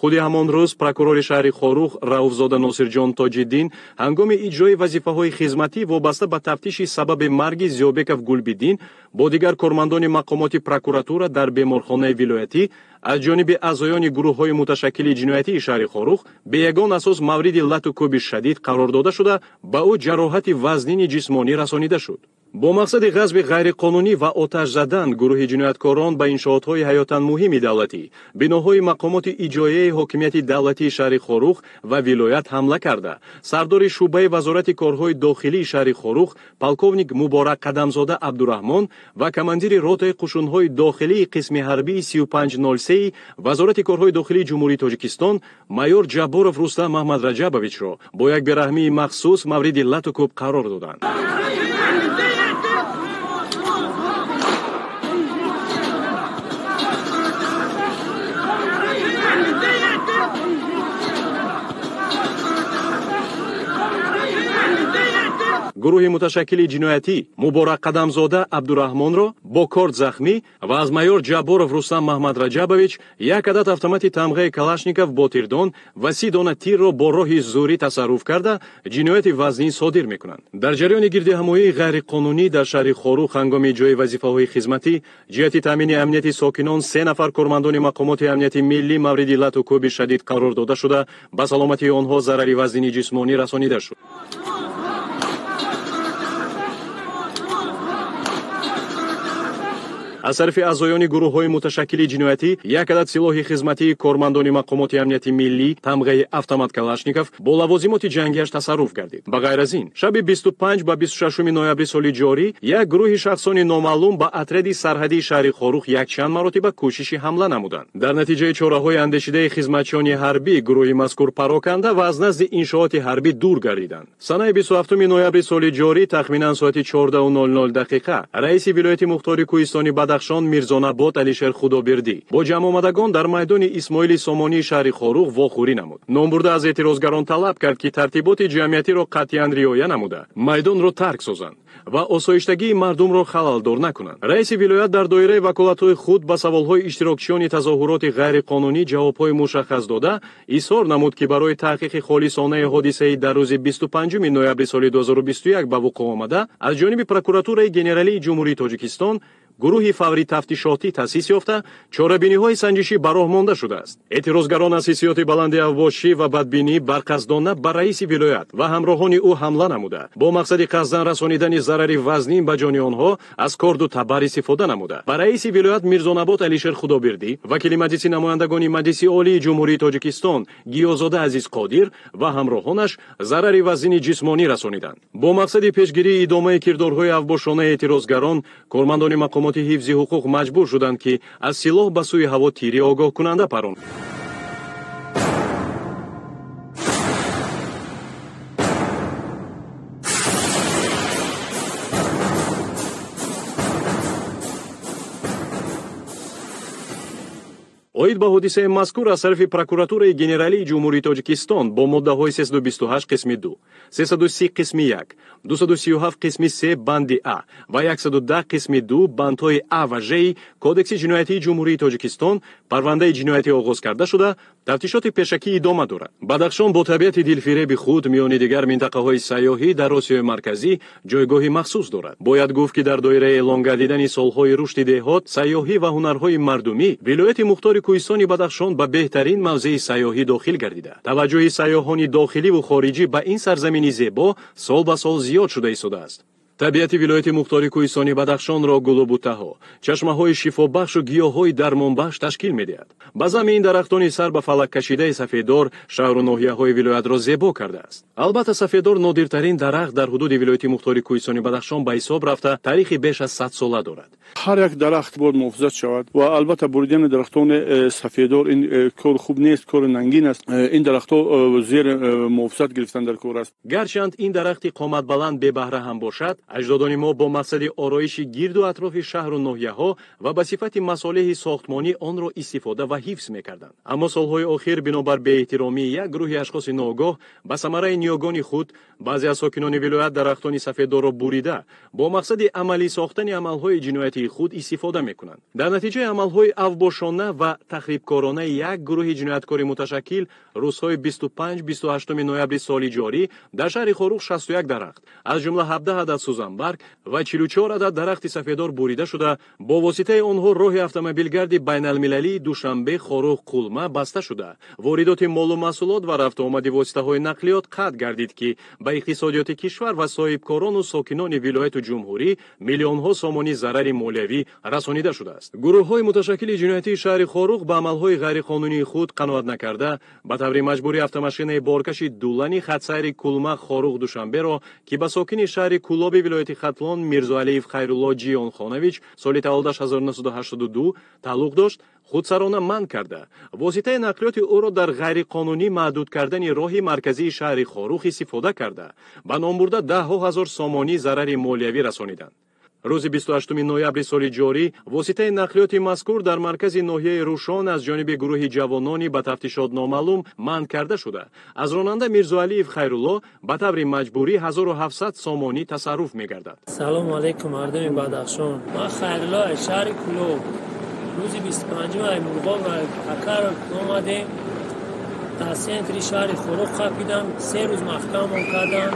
худи ҳамон рӯз прокурори шаҳри Хорух Рауфзода Носирҷон Тоҷиддин ҳангоми иҷрои вазифаҳои хизматӣ вобаста ба тафтиши сабаби марги Зиёбеков Гулбиддин бо дигар кормандони мақомоти прокуратура дар беморхонаи вилоятӣ аз ҷониби аъзоёни гурӯҳҳои муташаккили ҷиноятии шаҳри Хорух бе ягон асос мавриди лату кӯби шадид қарор дода шуда ба ӯ ҷароҳати вазнини ҷисмонӣ расонида шуд. бо мақсади ғазби ғайриқонунӣ ва оташ задан гурӯҳи ҷинояткорон ба иншоотҳои ҳаётан муҳими давлатӣ, биноҳои мақомоти иҷроияи ҳокимияти давлатии шаҳри Хорух ва вилоят ҳамла карда, сардори шуъбаи вазорати корҳои дохилии шаҳри Хорух полковник Муборак Қадамзода Абдураҳмон ва командири ротаи қушунҳои дохилии қисми ҳарбии 3503 вазорати корҳои дохилии ҷумҳурии Тоҷикистон майор Ҷабборов Рустам Маҳмад Раҷабовичро бо як бераҳмии махсус мавриди лату кӯб қарор доданд. гурӯҳи муташаккили ҷиноятӣ Муборак Қадамзода Абдураҳмонро бо корт захмӣ ва аз майор Ҷабборов Рустам Маҳмад Раҷабович як адад автомати тамғаи Калашников бо тирдон ва 30 дона тирро бо роҳи зӯрӣ тасарруф карда ҷинояти вазнин содир мекунанд. дар ҷараёни гирдиҳамоии ғайриқонунӣ дар шаҳри Хорух ҳангоми иҷрои вазифаҳои хизматӣ ҷиҳати таъмини амнияти сокинон 3 нафар кормандони мақомоти амнияти миллӣ мавриди лату кӯби шадид қарор дода шуда ба саломатии онҳо зарари вазнини ҷисмонӣ расонида шуд. аз тарафи аъзоёни гурӯҳҳои муташаккили ҷиноятӣ як адад силоҳи хизматии кормандони мақомоти амнияти миллӣ тамғаи автомат Калашников бо лавозимоти ҷангиаш тасарруф гардид. ба ғайр аз ин шаби 25 ба 26 ноябри соли ҷорӣ як гурӯҳи шахсони номаълум ба отряди сарҳадии шаҳри Хорух якчанд маротиба кӯшиши ҳамла намуданд. дар натиҷаи чораҳои андешидаи хизматчиёни ҳарбӣ гурӯҳи мазкур пароканда ва аз назди иншооти ҳарбӣ дур гардиданд. санаи 27 ноябри соли ҷорӣ тахминан соати 14:00 дақиқа раиси вилояти мухтори Кӯҳистони Бадахшон Мирзонабод Алишер Худобердӣ бо ҷамъомадагон дар майдони Исмоили Сомонии шаҳри Хорух вохӯрӣ намуд. номбурда аз эътирозгарон талаб кард ки тартиботи ҷамъиятиро қатъиян риоя намуда майдонро тарк созанд ва осоиштагии мардумро халалдор накунанд. раиси вилоят дар доираи ваколатҳои худ ба саволҳои иштирокчиёни тазоҳуроти ғайриқонунӣ ҷавобҳои мушаххас дода изҳор намуд ки барои таҳқиқи холисонаи ҳодисаи дар рӯзи 25 ноябри соли 2021 ба вуқӯъ омада аз ҷониби прокуратураи генералии ҷумҳурии Тоҷикистон гурӯҳи фаври тафтишотӣ таъсис ёфта чорабиниҳои санҷишӣ ба роҳ монда шудааст. эътирозгарон аз ҳиссиёти баланди аввошӣ ва бадбинӣ барқасдона ба раиси вилоят ва ҳамроҳони ӯ ҳамла намуда бо мақсади қасдан расонидани зарари вазнин ба ҷони онҳо аз корду табар истифода намуда ба раиси вилоят Мирзонабод Алишер Худобердӣ, вакили маҷлиси намояндагони Маҷлиси олии ҷумҳурии Тоҷикистон Гиёзода Азиз Қодир ва ҳамроҳонаш зарари вазнини ҷисмонӣ расониданд. бо мақсади пешгирии идомаи кирдорҳои авбошонаи эътирозгарон кормандони мақомоти ҳифзи ҳуқуқ маҷбур шуданд ки аз силоҳ ба сӯи ҳаво тири огоҳкунанда паронанд. оид ба ҳодисаи мазкур аз тарафи прокуратураи генералии ҷумҳурии Тоҷикистон бо моддаҳои 328 қисми 2, 330 қисми 1, 237 қисми 3 банди А ва 110 қисми 2 бандҳои А ва Ж Кодекси ҷиноятии ҷумҳурии Тоҷикистон парвандаи ҷиноятӣ оғоз карда шуда тафтишоти пешакӣ идома дорад. Бадахшон бо табиати дилфиреби худ миёни дигар минтақаҳои сайёҳӣ дар Осиёи марказӣ ҷойгоҳи махсус дорад. бояд гуфт ки дар доираи эълон гардидани солҳои рушди деҳот, сайёҳӣ ва ҳунарҳои мардумӣ вилояти мухтори Кӯҳистони Бадахшон ба беҳтарин мавзеи сайёҳӣ дохил гардида. таваҷҷӯҳи сайёҳони дохиливу хориҷӣ ба ин сарзамини зебо сол ба сол зиёд шуда истодааст. табиати вилояти мухтори Кӯҳистони Бадахшонро гулубутаҳо, чашмаҳои шифобахшу гиёҳҳои дармонбахш ташкил медиҳад. ба зами ин дарахтони сар ба фалак кашидаи сафедор шаҳру ноҳияҳои вилоятро зебо кардааст. албатта сафедор нодиртарин дарахт дар ҳудуди вилояти мухтори Кӯҳистони Бадахшон ба ҳисоб рафта таърихи беш аз 100 сола дорад. ҳар як дарахт бояд муҳофизат шавад ва албатта буридани дарахтони сафедор ин кор хуб нест, кори нангин аст. ин дарахтҳо зер муҳофизат гирифтан дар кор аст. гарчанд ин дарахти қоматбаланд бебаҳра ҳам бошад, اجدادان ما با مقصد آرایش گرد و اطراف شهر و ناحیه‌ها و به صفت مصالح ساختمانی آن را استفاده و حفظ می‌کردند. اما سالهای اخیر بنابر بی‌احترامی یک گروه اشخاص ناآگاه به ثمره نیاگان خود بعضی از ساکنان ولایت درختان سفیددار را بریده با مقصد عملی ساختن عملهای جنایتی خود استفاده می‌کنند. در نتیجه عملهای اوباشانه و تخریبکارانه یک گروه جنایتکار متشکل روزهای 25 28 نوامبر سال جاری در شهر خاروخ 61 درخت از جمله 17 عدد سوزنبرگ و 44 عدد درخت سفیددار بریده شده با واسطه آنها راه اتومبیلگرد بین‌المللی دوشنبه خاروخ قلمه بسته شده. واردات مال و محصولات و رفت و آمد واسطه‌های نقلیات قطع گردید که به اقتصادیات کشور و صاحبکاران و ساکنان ولایت جمهوری میلیون‌ها سامانی ضرر مالیوی رسانیده شده است. گروه‌های متشکل جنایتی شهر خاروخ به عمل‌های غیرقانونی خود قناعت نکرده به طور مجبوری автомашинаи بارکش دولانی خطسیر کلمه خاروخ دوشنبه را که به ساکن شهر کولاب ولایت خطلان میرزاعلیف خیرالله جیان خانویچ سال تولدش 1982 تعلق داشت خودسرانه منع کرده واسطه نقلیات او را در غیرقانونی محدود کردن راه مرکزی شهر خاروخ استفاده کرده به نام برده 10,000 سامانی ضرر مالیوی رسانیدند. روز 28 نوامبر سال جاری واسطه نقلیات مذکور در مرکز ناحیه روشان از جانب گروه جوانانی به تفتیشات نامعلوم منع کرده شده. از راننده میرزاعلیف خیرالله به طور مجبوری 1700 سامانی تصرف می‌گردد. سلام علیکم مردم بدخشان. من خیرالله شهر کلوب روز 25 مرداد اکر اومدیم در سنتر شهر خاروخ قپیدم 3 روز محکم کردن.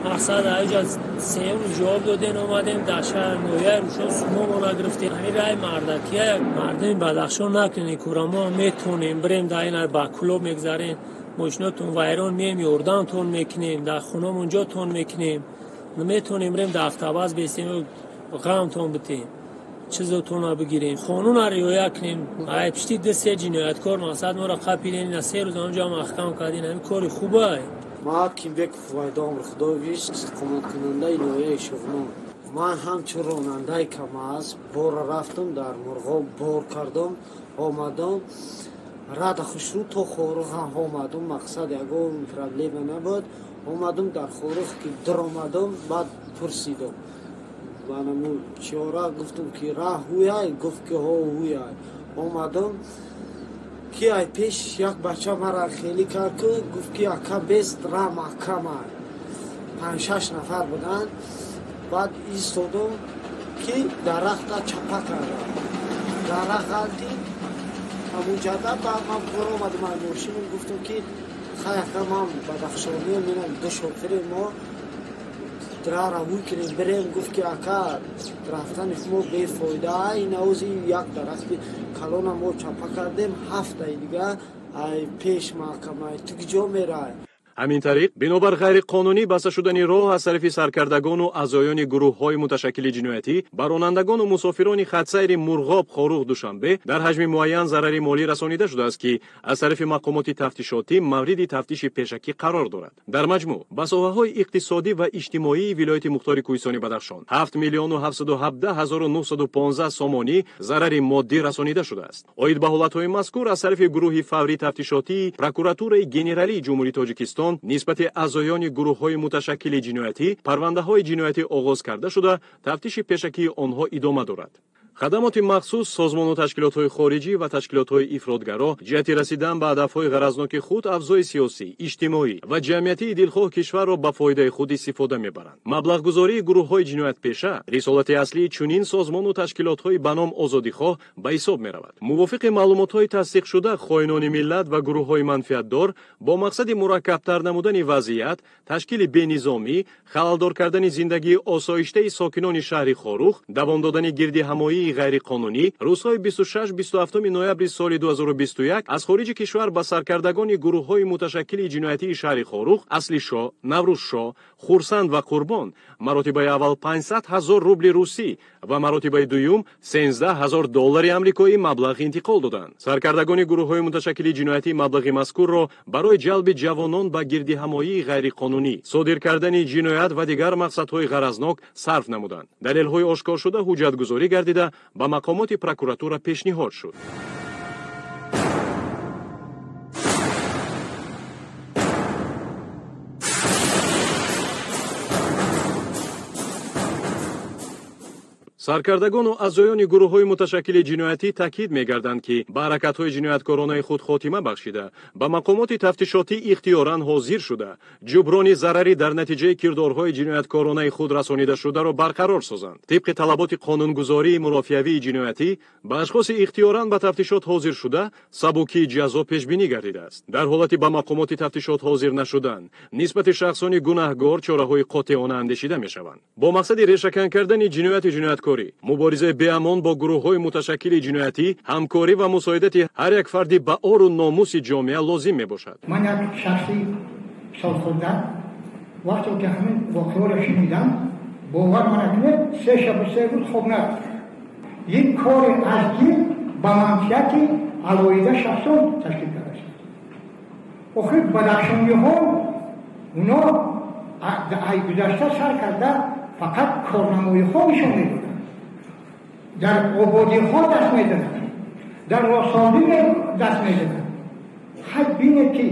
مقصد ایجا 3 روز جواب دادن اومدیم در شهر نویه روشان سومو ما نگرفتیم. همین رای مردکیه مردم بدخشان نکنید کورما میتونیم بریم در این با کلوب میگذاریم ماشیناتون ویران میم یوردانتون میکنیم در خونم اونجا تون میکنیم نمیتونیم بریم در افتاباز بیستیم غمتون بتیم چیزتون رو بگیریم قانون رو رعایت کنیم. ای پشتی دست جنایتکار مقصد ما را قپیدین 3 روز اونجا محکم کردین همین کاری خوبه. ما کیمبک فایدام خداویش کمک کننده نوعی شغلم من همچون راننده کم از بار رفتم در مرغاب بار کردم آمدم رد خوشرو تا خاروخ هم آمدم مقصد یکم پرابلم نبود آمدم در خاروخ که در آمدم بعد پرسیدم منم چهارا گفتم که راه هویای گفت که ها هویای آمدم که ای پیش یک بچه مرا خیلی کرد که گفت که اکا بیست را محکم های 5-6 نفر بودن بعد ایستادم که درخت چپا کردم درخت همون جده بعد من برو آمدم من ماشینم گفتم که خیلی من بدخشانی میرم دو شوفر ما درار روی کنیم بریم گفت که اکا رفتن ما بیفایده این اوزی یک درخت کلون ما چپا کردیم 7 دیگه پیش محکمه تو کجا میره. همین طریق بنابر غیر قانونی بسته شدن راه از طرف سرکردگان و اعضایان گروه‌های متشکل جنایتی بر رانندگان و مسافران خطسیر مرغاب خاروخ دوشنبه در حجم معین ضرر مالی رسانیده شده است که از طرف مقامات تفتیشاتی مورد تفتیش پیشکی قرار دارد. در مجموع به ساحه‌های اقتصادی و اجتماعی ولایت مختار کوهستان بدخشان 7,717,915 سامانی ضرر مادی رسانیده شده است. عاید به حالت‌های مذکور از طرف گروه فوری تفتیشاتی پروکوراتور ژنرالی جمهوری تاجیکستان نسبت اعضایان گروه‌های متشکل جنایتی پرونده‌های جنایتی آغاز کرده شده تفتیش پیشکی آنها ادامه دارد. خدمات مخصوص سازمان و تشکیلات‌های خارجی و تشکیلات‌های افراطگرا جهت رسیدن به هدف‌های غرضناک خود افزای سیاسی، اجتماعی و جمعیتی دلخواه کشور را به فایده خود استفاده می‌برند. مبلغ‌گذاری گروه‌های جنایت‌پیشه رسالت اصلی چنین سازمان و تشکیلات‌های به نام آزادیخواه به حساب می‌رود. موافق معلومات‌های تصدیق شده خائنان ملت و گروه‌های منفعت‌دار با مقصد مرکب‌تر نمودن وضعیت، تشکیل بی‌نظامی، خلل‌دار کردن زندگی آسایشته ساکنان شهر خاروخ، دوام دادن گردهمایی غیر قانونی روزهای 26-27 نوامبر سال 2021 از خارج کشور به سرکردگان گروه‌های متشکل جنایتی شهر خاروخ اصلی شاه، نوروز شاه، خورسند و قربان مراتبه اول 500,000 روبل روسی و مراتبه دوم 13,000 دلار آمریکایی مبلغ انتقال دادند. سرکردگان گروه‌های متشکل جنایتی مبلغ مذکور را برای جلب جوانان به گردهمایی غیر قانونی، صادر کردن جنایت و دیگر مقصدهای غرضناک صرف نمودند. دلیل‌های آشکار شده حجت‌گذاری گردیده به مقامات پروکوراتور پیشنهاد شد. саркардагону аъзоёни гурӯҳҳои муташаккили ҷиноятӣ таъкид мекарданд ки ба ҳаракатҳои ҷинояткоронаи худ хотима бахшида ба мақомоти тафтишотӣ ихтиёран ҳозир шуда ҷуброни зарари дар натиҷаи кирдорҳои ҷинояткоронаи худ расонидашударо барқарор созанд. тибқи талаботи қонунгузории мурофиавии ҷиноятӣ ба ашхоси ихтиёран ба тафтишот ҳозир шуда сабукии ҷазо пешбинӣ гардидааст. дар ҳолати ба мақомоти тафтишот ҳозир нашудан нисбати шахсони гунаҳгор чораҳои қотеона андешида мешаванд. бо мақсади решакан кардани ҷинояти ҷинояткорӣ, муборизаи беамон бо гурӯҳҳои муташаккили ҷиноятӣ, ҳамкорӣ ва мусоидати ҳар як фарди баору номуси ҷомеа лозим мебошад. ман як шахси солхӯрда вақте ки ҳамин воқеаро шунидам, бовар манакунед 3 шабу 3 рӯз хоб нарафт. ин кори азгӣ ба манфиати алоҳида шахсон ташкил карда шуд. охир бадахшониҳо уно ай гузашта сар карда фақат корнамоиҳо нишон медоданд, дар ободиҳо даст медоданд, дар росондӣ даст медоданд. ҳай бинед ки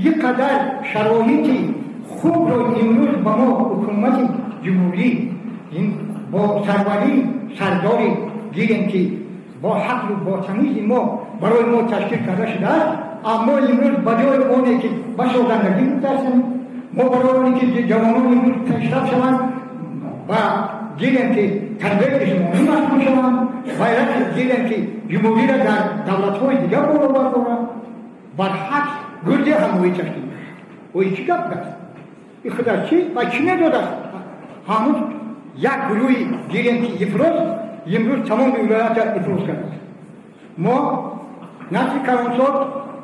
ин қадар шароити хубро имрӯз ба мо ҳукумати ҷумҳурӣ бо сарварии сардори гирем ки бо ҳақлу бо тамизи мо барои мо ташкил карда шудааст, аммо имрӯз ба ҷои оне ки ба созандагӣ дастем, мо барои оне ки ҷавонон имрӯз пешрафт шаванд و دیدیم که تربیت اجتماعی مسئول شوند و دیدیم که جمهوری را در دولت‌های دیگر برابر کنند برحق گرد هموی تشکیل میشه. و این چی گپ است؟ این خدا چی؟ و چی نداده است؟ همون یک گروهی دیدیم که امروز تمام ولایت را افراز کرده است. ما نسل کلانسار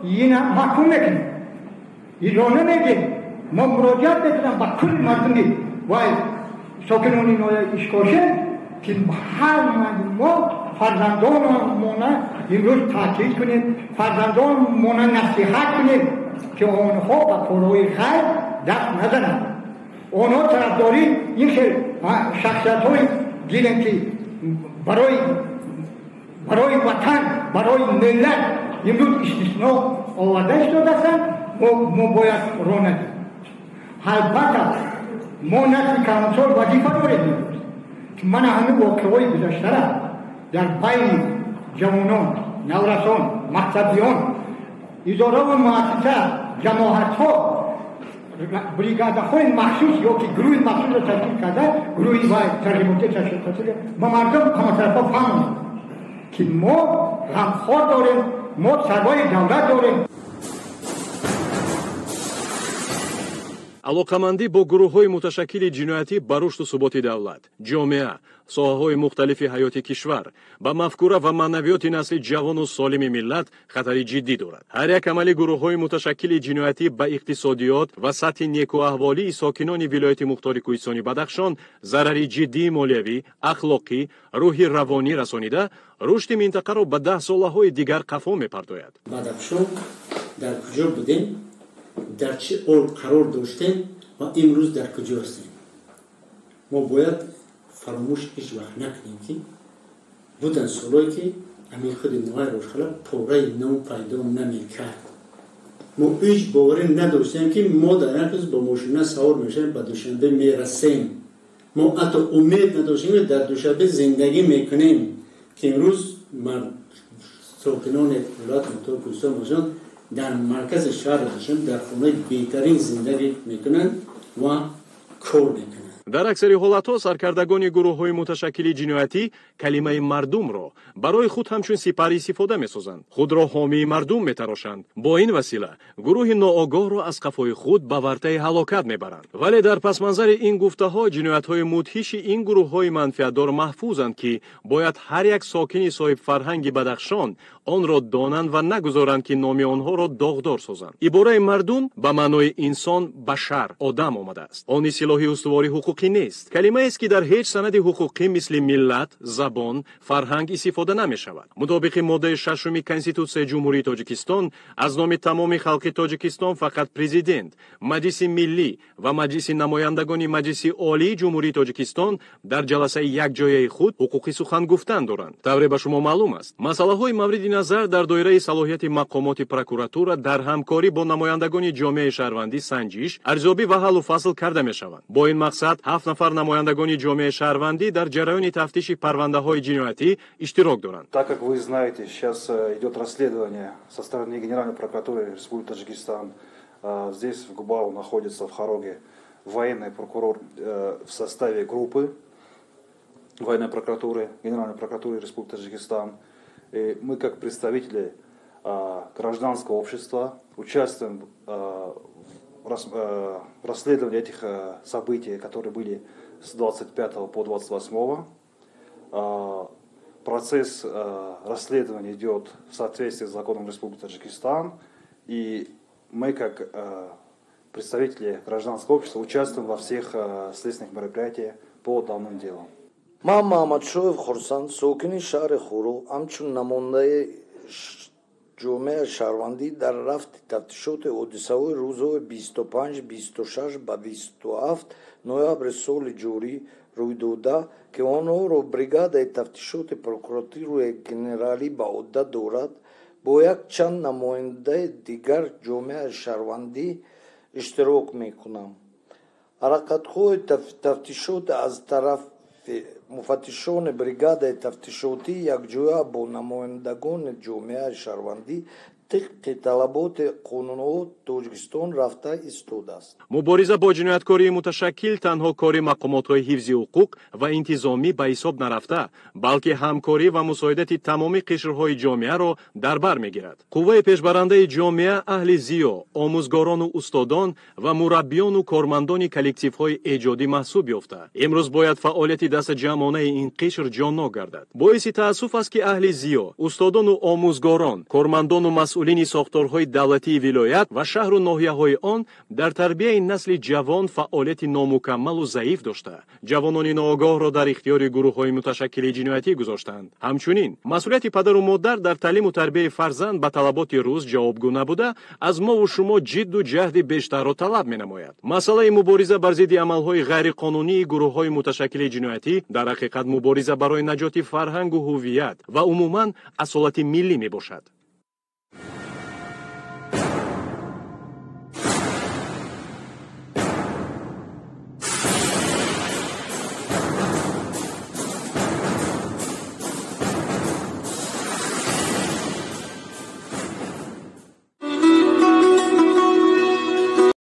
اینا محکوم نکنیم، ایرانه نگیم، ما مراجعت بکنیم با کل مردمی و ساکنان نوع اشکاشه که هر ما فرزندانمون امروز تاکید کنیم، فرزندانمون نصیحت کنیم که آنها با کارهای خیر دست نزنند. آنها طرفداری این شخصیت‌های گیرن که برای وطن، برای ملت امروز استثناء آورده شده‌اند. ما باید راه ندهیم. البته ما نسل کلانسار وظیفه داریم که من همه واقعه‌های گذشته را در بین جوانان، نورسان، مکتبیان، اداره و مؤسسه، جماعت‌ها، بریگادهای مخصوص یا که گروه مخصوص را تشکیل کرده، گروهی و ترجماتی تشکیل کرده، با مردم همطرفا فهمیم که ما غمخوار داریم، ما سروای دولت داریم. алоқамандӣ бо гурӯҳҳои муташаккили ҷиноятӣ ба рушду суботи давлат, ҷомеа, соҳаҳои мухталифи ҳаёти кишвар, ба мафкура ва маънавиёти насли ҷавону солими миллат хатари ҷиддӣ дорад. ҳар як амали гурӯҳҳои муташаккили ҷиноятӣ ба иқтисодиёт ва сатҳи некуаҳволии сокинони вилояти мухтори кӯҳистони Бадахшон зарари ҷиддии молиявӣ, ахлоқӣ, рӯҳи равонӣ расонида, рушди минтақаро ба 10 солаҳои дигар қафо мепардояд. Бадахшон дар куҷо будем? در چه قرار داشتیم و امروز در کجا هستیم؟ ما باید فراموش هیچ وقت نکنیم که بودن سالایی که همین خود نوای روشخلا پاره نو پیدا نمیکرد. ما هیچ باوری نداشتیم که ما در این روز با ماشینه سوار میشیم به دوشنبه میرسیم. ما حتی امید نداشتیم که در دوشنبه زندگی میکنیم که امروز من ساکنان ولایت متحد کوهستان باشند در مرکز شهر داشتن در خونه بهترین زندگی میکنن و کار میکنن. дар аксари ҳолатҳо саркардагони гурӯҳҳои муташаккили ҷиноятӣ калимаи мардумро барои худ ҳамчун сипар истифода месозанд, худро ҳомии мардум метарошанд. бо ин васила гурӯҳи ноогоҳро аз қафои худ ба вартаи ҳалокат мебаранд. вале дар пасманзари ин гуфтаҳо ҷиноятҳои мудҳиши ин гурӯҳҳои манфиатдор маҳфузанд ки бояд ҳар як сокини соҳибфарҳанги Бадахшон онро донанд ва нагузоранд ки номи онҳоро доғдор созанд. ибораи мардум ба маънои инсон, башар, одам омадааст. он исилоҳи устувори ҳуқуқӣ нест. калимаест ки дар ҳеҷ санади ҳуқуқӣ мисли миллат, забон, фарҳанг истифода намешавад. мутобиқи моддаи 6 Конститутсияи Ҷумҳурии Тоҷикистон аз номи тамоми халқи Тоҷикистон фақат президент, маҷлиси миллӣ ва маҷлиси намояндагони маҷлиси олии Ҷумҳурии Тоҷикистон дар ҷаласаи якҷояи худ ҳуқуқи сухан гуфтан доранд. тавре ба шумо маълум аст, масъалаҳои мавриди назар дар доираи салоҳияти мақомоти прокуратура дар ҳамкорӣ бо намояндагони ҷомеаи шаҳрвандӣ санҷиш, арзёбӣ ва ҳаллу фасл карда мешаванд. Бо ин мақсад 7 нафар намояндагони ҷомеаи шаҳрвандӣ дар ҷараёни тафтиши парвандаҳои ҷиноятӣ иштирок доранд. Так как вы знаете, сейчас идет расследование со стороны Генеральной прокуратуры Республики Таджикистан. Здесь в Губау находится в Хароге военный прокурор в составе группы военной прокуратуры, Генеральной прокуратуры Республики Таджикистан. И мы, как представители гражданского общества, участвуем в расследовании этих событий, которые были с 25 по 28. Процесс расследования идет в соответствии с законом Республики Таджикистан. И мы, как представители гражданского общества, участвуем во всех следственных мероприятиях по данным делам. Ман Маҳмадшоев Хурсанд, сокини шаҳри Хуру, ҳамчун намояндаи ҷомеаи шаҳрвандӣ дар рафти тафтишоти ҳодисаҳои рӯзҳои 25, 26 ба 27 ноябри соли ҷорӣ рӯй дода, ки онҳоро бригадаи тафтишоти прокуратураи генералӣ ба ӯҳда дорад, бо якчанд намояндаи дигар ҷомеаи шаҳрвандӣ иштирок мекунам. ҳаракатҳои тафтишот аз тарафи муфаттишони бригадаи тафтишотӣ якҷоя бо намояндагони ҷомеаи шаҳрвандӣ طبق طلبات قانون توجیکستان رفته ایستاده است. مبارزه با جنایتکاری متشکل تنها کاری مقامات‌های حفظ حقوق و انتظامی به حساب نرفته، بلکه همکاری و مساعدت تمامی قشرهای جامعه را در بر می‌گیرد. قوه پیشبرنده جامعه اهل زیو، آموزگاران و استادان و مربیان و کارمندان کلکتیوهای ایجادی محسوب یافته. امروز باید فعالیت دست جمعانه این قشر جانا گردد. باعث تأسف است که اهل زیو، استادان و آموزگاران، کارمندان و مسئولین ساختارهای دولتی ولایت و شهر و ناحیه‌های آن در تربیت نسل جوان فعالیت نامکمل و ضعیف داشته. جوانان ناآگاه را در اختیار گروه‌های متشکل جنایتی گذاشتند. همچنین مسئولیت پدر و مادر در تعلیم و تربیت فرزند به طلبات روز جوابگو نبوده، از ما و شما جد و جهد بیشتر را طلب می‌نماید. مسئله مبارزه بر ضد عمل‌های غیرقانونی گروه‌های متشکل جنایتی در حقیقت مبارزه برای نجات فرهنگ و هویت و عموماً اصالت ملی میباشد.